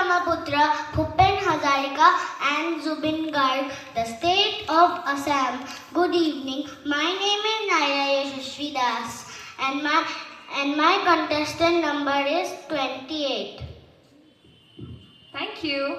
Brahmaputra, Bhupen Hazarika and Zubin Garg, the state of Assam. Good evening. My name is Naira Yashasvi Das and my contestant number is 28. Thank you.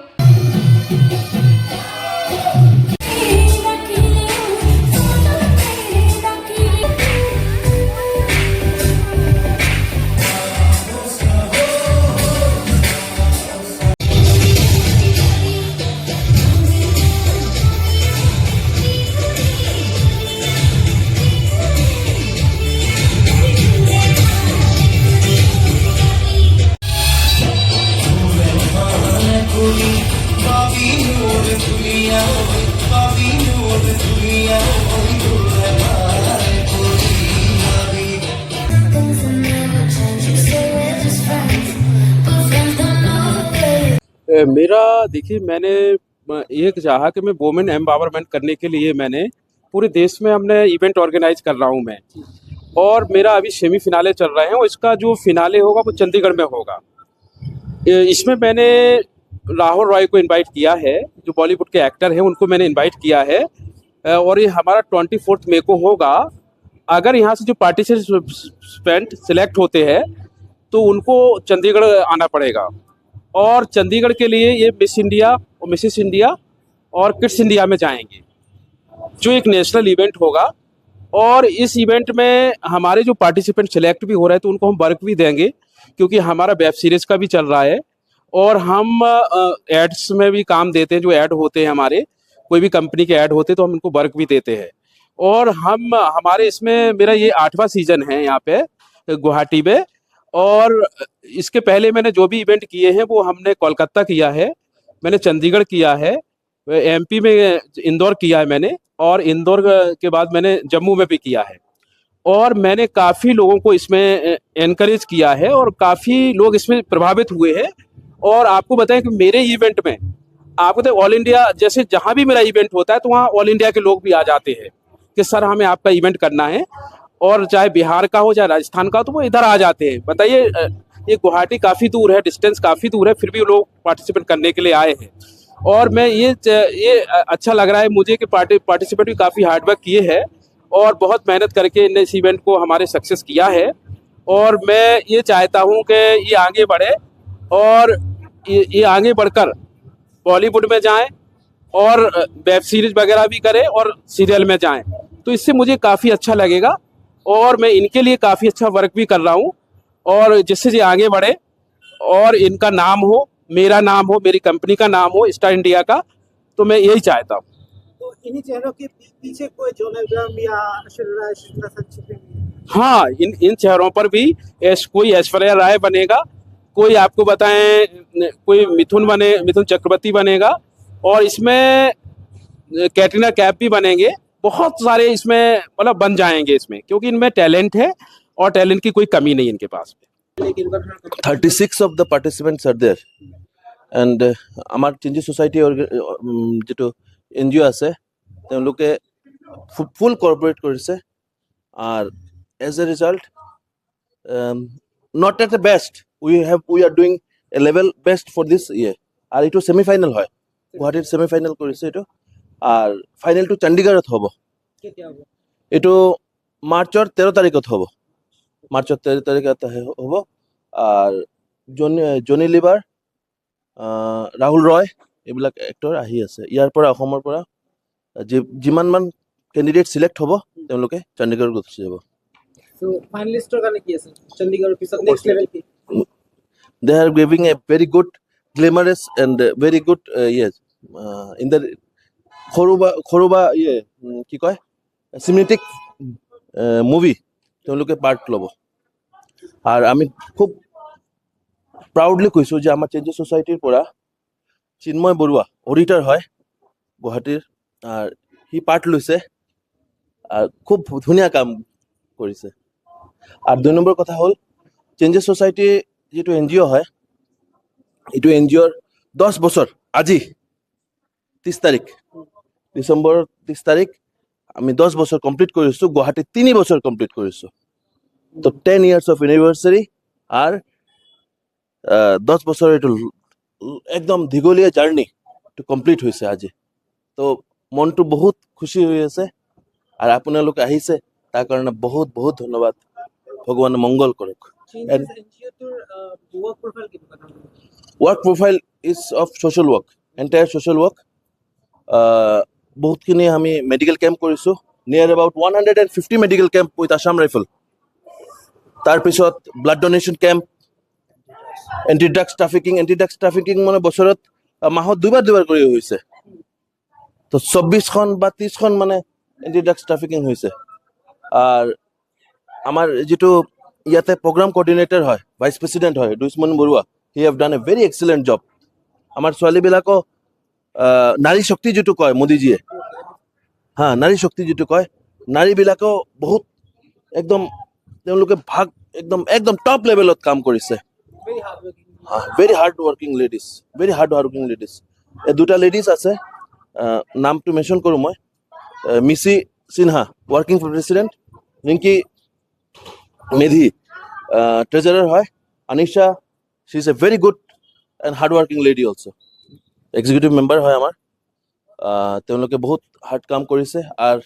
मेरा देखिए मैंने ये चाहा कि मैं women empowerment करने के लिए मैंने पूरे देश में हमने इवेंट ऑर्गेनाइज कर रहा हूँ मैं, और मेरा अभी सेमी फिनाले चल रहे हैं और इसका जो फिनाले होगा वो चंडीगढ़ में होगा। इसमें मैंने राहुल रॉय को इनवाइट किया है, जो बॉलीवुड के एक्टर हैं उनको मैंने इनवाइट किया है, और ये हमारा 24 मई को होगा। अगर यहाँ से जो पार्टिसिपेंट सिलेक्ट होते हैं तो उनको चंडीगढ़ आना पड़ेगा, और चंडीगढ़ के लिए ये मिस इंडिया और मिसेस इंडिया और किड्स इंडिया में जाएंगे, जो एक नेशनल इवेंट होगा। और इस इवेंट में हमारे जो पार्टिसिपेंट सिलेक्ट भी हो रहे हैं तो उनको हम वर्क भी देंगे, क्योंकि हमारा वेब सीरीज़ का भी चल रहा है और हम एड्स में भी काम देते हैं। जो ऐड होते हैं हमारे, कोई भी कंपनी के ऐड होते हैं तो हम उनको वर्क भी देते हैं। और हमारे इसमें मेरा ये 8वां सीज़न है यहाँ पे गुवाहाटी में, और इसके पहले मैंने जो भी इवेंट किए हैं वो हमने कोलकाता किया है, मैंने चंडीगढ़ किया है, एमपी में इंदौर किया है मैंने, और इंदौर के बाद मैंने जम्मू में भी किया है। और मैंने काफ़ी लोगों को इसमें एनकरेज किया है और काफ़ी लोग इसमें प्रभावित हुए हैं। और आपको बताएं कि मेरे इवेंट में आपको तो ऑल इंडिया, जैसे जहाँ भी मेरा इवेंट होता है तो वहाँ ऑल इंडिया के लोग भी आ जाते हैं कि सर हमें आपका इवेंट करना है, और चाहे बिहार का हो चाहे राजस्थान का हो तो वो इधर आ जाते हैं। बताइए, ये गुवाहाटी काफ़ी दूर है, डिस्टेंस काफ़ी दूर है, फिर भी लोग पार्टिसिपेट करने के लिए आए हैं। और मैं ये अच्छा लग रहा है मुझे कि पार्टिसिपेट भी काफ़ी हार्डवर्क किए हैं और बहुत मेहनत करके इन्हें इस इवेंट को हमारे सक्सेस किया है। और मैं ये चाहता हूँ कि ये आगे बढ़े और ये आगे बढ़कर बॉलीवुड में जाएं और वेब सीरीज वगैरह भी करें और सीरियल में जाएं, तो इससे मुझे काफ़ी अच्छा लगेगा। और मैं इनके लिए काफ़ी अच्छा वर्क भी कर रहा हूँ, और जिससे ये आगे बढ़े और इनका नाम हो, मेरा नाम हो, मेरी कंपनी का नाम हो, स्टार इंडिया का, तो मैं यही चाहता हूँ। तो इन्हीं चेहरों के पीछे कोई जोन अब्राहम या ऐश्वर्या राय छिपे हुए हैं? हाँ, इन चेहरों पर भी कोई ऐश्वर्या राय बनेगा, कोई आपको बताएं कोई मिथुन चक्रवर्ती बनेगा, और इसमें कैटरीना कैफ भी बनेंगे। बहुत सारे इसमें मतलब बन जाएंगे इसमें, क्योंकि इनमें टैलेंट है और टैलेंट की कोई कमी नहीं इनके पास। 36 of the participants are there, and আমাৰ চেঞ্জেছ সোসাইটি যেটো NGO আছে তেওঁলোকে ফুল কৰ্পোৰেট কৰিছে, আৰু as a result not at the best, we are doing a level best for this year, আৰু এইটো সেমিফাইনেল হয়, গুৱাহাটীত সেমিফাইনেল কৰিছে এইটো, আৰু ফাইনেলটো চণ্ডীগড়ত হ'ব। এইটো মাৰ্চৰ 13 তাৰিখত হ'ব, মাৰ্চৰ 13 তাৰিখত হ'ব। আৰু জনি লিভাৰ, ৰাহুল ৰয় এইবিলাক এক্টৰ আহি আছে ইয়াৰ পৰা, অসমৰ পৰা যিমানমান কেণ্ডিডেট সিলেক্ট হ'ব তেওঁলোকে চণ্ডীগড় গুচি যাব। So finalistor কাৰণে কি আছে চণ্ডীগড়ৰ পিছত নেক্সট লেভেল কি? They are giving a very good glamorous and very good yes in the খৰুবা কি কয় সিনেমেটিক মুভি তেওঁলোকে পাৰ্ট ল'ব। আৰু আমি খুব প্ৰাউডলি কৈছোঁ যে আমাৰ চেঞ্জেছ সোসাইটিৰ পৰা চিন্ময় বৰুৱা অডিটৰ হয় গুৱাহাটীৰ, আৰু সি পাৰ্ট লৈছে আৰু খুব ধুনীয়া কাম কৰিছে। আৰু 2 নম্বৰ কথা হ'ল চেঞ্জেছ সোসাইটি যেটো NGO হয়, এইটো NGOৰ 10 বছৰ, আজি 30 তাৰিখ ডিচেম্বৰ 30 তাৰিখ আমি 10 বছৰ কমপ্লিট কৰিছোঁ, গুৱাহাটীত 3 বছৰ কমপ্লিট কৰিছোঁ। তো 10 years of anniversary, আৰ 10 বছৰ এইটো একদম দীঘলীয়া জাৰ্ণিটো কমপ্লিট হৈছে আজি। তো মনটো বহুত খুশি হৈ আছে আৰু আপোনালোকে আহিছে তাৰ কাৰণে বহুত বহুত ধন্যবাদ। ভগৱানে মংগল কৰক। Changes NGO tour work profile কেনেকুৱা ধৰণৰ? Work profile is of social work, entire social work. বহুতখিনি আমি মেডিকেল কেম্প কৰিছোঁ, near about 150 medical camp with Assam rifle. তাৰপিছত blood donation camp, anti drugs trafficking মানে বছৰত মাহত দুবাৰ কৰি হৈছে। তো 24খন বা 30খন মানে এণ্টি ড্ৰাগছ ট্ৰাফিকিং হৈছে। আৰু আমাৰ যিটো ইয়াতে প্ৰগ্ৰাম কোঅৰ্ডিনেটৰ হয়, ভাইচ প্ৰেচিডেণ্ট হয় Dushman Baruah, he have done a very excellent job. আমাৰ ছোৱালীবিলাকক নাৰী শক্তি যিটো কয় মোদীজীয়ে, নাৰী শক্তি যিটো কয়, নাৰীবিলাকেও বহুত একদম তেওঁলোকে ভাগ একদম টপ লেভেলত কাম কৰিছে। Very hard working. Very hard working ladies. এই দুটা লেডিজ আছে, নামটো মেনশ্যন কৰোঁ মই। Michi Sinha working president, Rinki Medhi treasurer হয়, Anisha she is a very good and hard working lady also', executive member হয় আমাৰ। তেওঁলোকে বহুত হাৰ্ড কাম কৰিছে। আৰু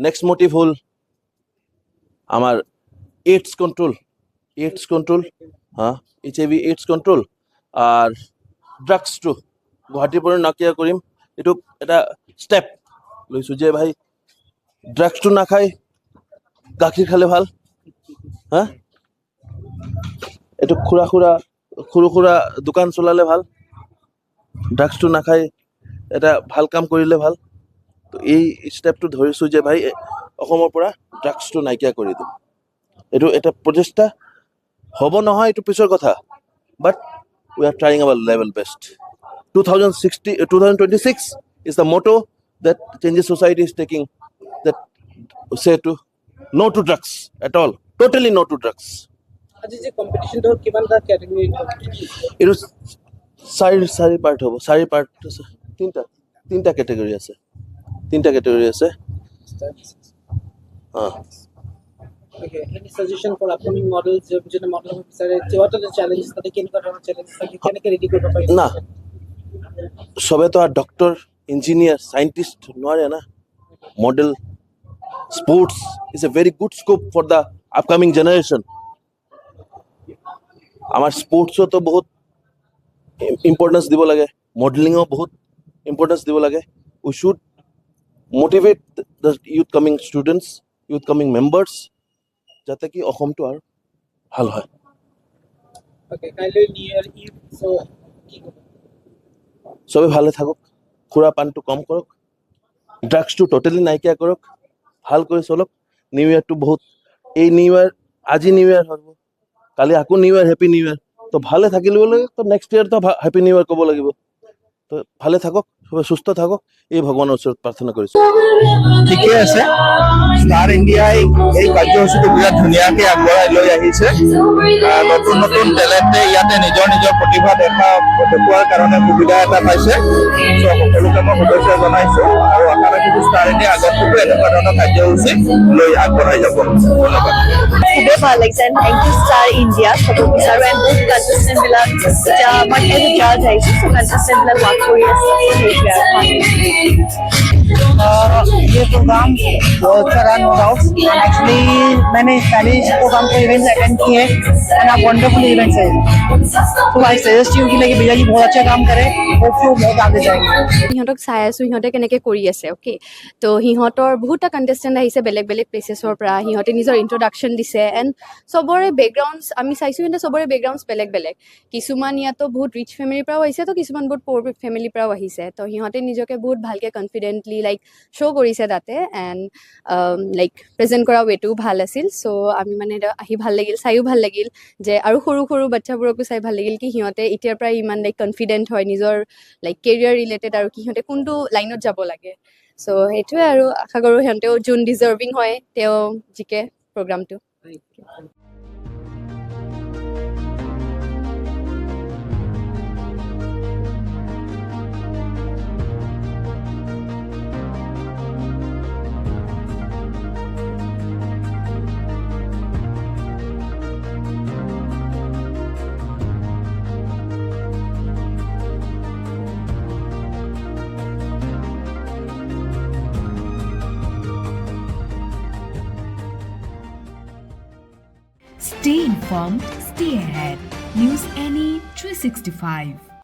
নেক্সট মটিভ হ'ল আমাৰ AIDS control, HIV AIDS control আৰু ড্ৰাগছটো গুৱাহাটীৰ পৰা নাইকিয়া কৰিম। এইটো এটা ষ্টেপ লৈছোঁ যে ভাই ড্ৰাগছটো নাখাই গাখীৰ খালে ভাল। এইটো সৰু সুৰা দোকান চলালে ভাল, ড্ৰাগছটো নাখাই এটা ভাল কাম কৰিলে ভাল। তো এই ষ্টেপটো ধৰিছোঁ যে ভাই অসমৰ পৰা ড্ৰাগছটো নাইকিয়া কৰি দিম। এইটো এটা প্ৰচেষ্টা হ'ব নহয় এইটো পিছৰ কথা, but we are trying our level best. 2026 is the motto that Changes Society is taking, that say to no to drugs at all, totally no to drugs. আজি যে কম্পিটিশনটো কিমানটা ক্যাটাগৰি? এইটো চাৰি পাৰ্ট হ'ব, তিনিটা কেটেগৰী আছে, Okay, any suggestion for upcoming models? যেনে model হ'ব বিচাৰে, what are the challenges? তাতে কেনেকুৱা ধৰণৰ challenges থাকে, কেনেকৈ ৰেডি কৰিব পাৰি? না চবেতো আৰু ডক্টৰ, ইঞ্জিনিয়াৰ, চাইণ্টিষ্ট নোৱাৰে না। Model sports is a very good scope for the upcoming generation. আমাৰ স্পৰ্টছতো বহুত ইম্পৰ্টেঞ্চ দিব লাগে, মডেলিঙো বহুত ইম্পৰ্টেঞ্চ দিব লাগে। We should motivate the youth coming students, youth coming members, যাতে কি অসমটো আৰু ভাল হয়। Okay, কাইলৈ নিয়াৰ ইভ, so কি ক'ব? চবে ভালে থাকক, খুৰা পানটো কম কৰক, ড্ৰাগছটো টোটেলি নাইকিয়া কৰক, ভাল কৰি চলক। নিউ ইয়াৰটো বহুত, এই নিউ ইয়াৰ আজি নিউ ইয়াৰ হ'ব, কালি আকৌ নিউ ইয়াৰ, হেপী নিউ ইয়াৰ। তো ভালে থাকিব লাগে, তো নেক্সট ইয়াৰতো হেপী নিউ ইয়াৰ ক'ব লাগিব। তো ভালে থাকক, চবে সুস্থ থাকক, এই ভগৱানৰ ওচৰত প্ৰাৰ্থনা কৰিছোঁ। ঠিকে আছে, ষ্টাৰ ইণ্ডিয়াই এই কাৰ্যসূচীটো বিৰাট ধুনীয়াকৈ আগবঢ়াই লৈ আহিছে। নতুন টেলেণ্টে ইয়াতে নিজৰ প্ৰতিভা দেখুওৱাৰ কাৰণে সুবিধা এটা পাইছে। চ' সকলোকে মই শুভেচ্ছা জনাইছোঁ আৰু আশা ৰাখিছোঁ ষ্টাৰ ইণ্ডিয়া আগন্তুকো এনেকুৱা ধৰণৰ কাৰ্যসূচী লৈ আগবঢ়াই যাব। ধন্যবাদ। খুবেই ভাল লাগিছে, থেংক ইউ ষ্টাৰ ইণ্ডিয়া ক'ব বিচাৰোঁ। এণ্ড বহুত কণ্টেষ্টেণ্টবিলাক এতিয়া মই এজ এ জাজ আহিছোঁ, চ' কণ্টেষ্টেণ্টবিলাক ৱাক কৰি আছে, সেইটোৱে আৰু ये प्रोग्राम बहुत अच्छा रहा, नो डाउट। एक्चुअली मैंने पहले इस प्रोग्राम को इवेंट्स अटेंड किए एंड आप वंडरफुल इवेंट्स है। तो आई सजेस्ट यू कि लाइक भैया जी बहुत अच्छा काम करे, होपफुल बहुत आगे जाएंगे। সিহঁতক চাই আছোঁ সিহঁতে কেনেকৈ কৰি আছে। অ'কে, তো সিহঁতৰ বহুতটা কণ্টেষ্টেণ্ট আহিছে বেলেগ বেলেগ প্লেচেছৰ পৰা, সিহঁতে নিজৰ ইন্ট্ৰডাকশ্যন দিছে। এণ্ড চবৰে বেকগ্ৰাউণ্ডছ আমি চাইছোঁ, সিহঁতে চবৰে বেকগ্ৰাউণ্ডছ বেলেগ বেলেগ। কিছুমান ইয়াতো বহুত ৰিচ ফেমিলিৰ পৰাও আহিছে, তো কিছুমান বহুত প'ৰ ফেমিলিৰ পৰাও আহিছে। তো সিহঁতে নিজকে বহুত ভালকৈ কনফিডেণ্টলি লাইক শ্ব' কৰিছে তাতে। এণ্ড লাইক প্ৰেজেণ্ট কৰা ৱেটোও ভাল আছিল। চ' আমি মানে আহি ভাল লাগিল, চাইও ভাল লাগিল যে, আৰু সৰু সৰু বাচ্ছাবোৰকো চাই ভাল লাগিল কি সিহঁতে এতিয়াৰ পৰাই ইমান লাইক কনফিডেণ্ট হয় নিজৰ লাইক কেৰিয়াৰ ৰিলেটেড, আৰু কি সিহঁতে কোনটো লাইনত যাব লাগে। চ' সেইটোৱে আৰু আশা কৰোঁ সিহঁতেও যোন ডিজাৰ্ভিং হয় তেওঁ জিকে প্ৰগ্ৰামটো। Stay informed, stay ahead. News Any 365.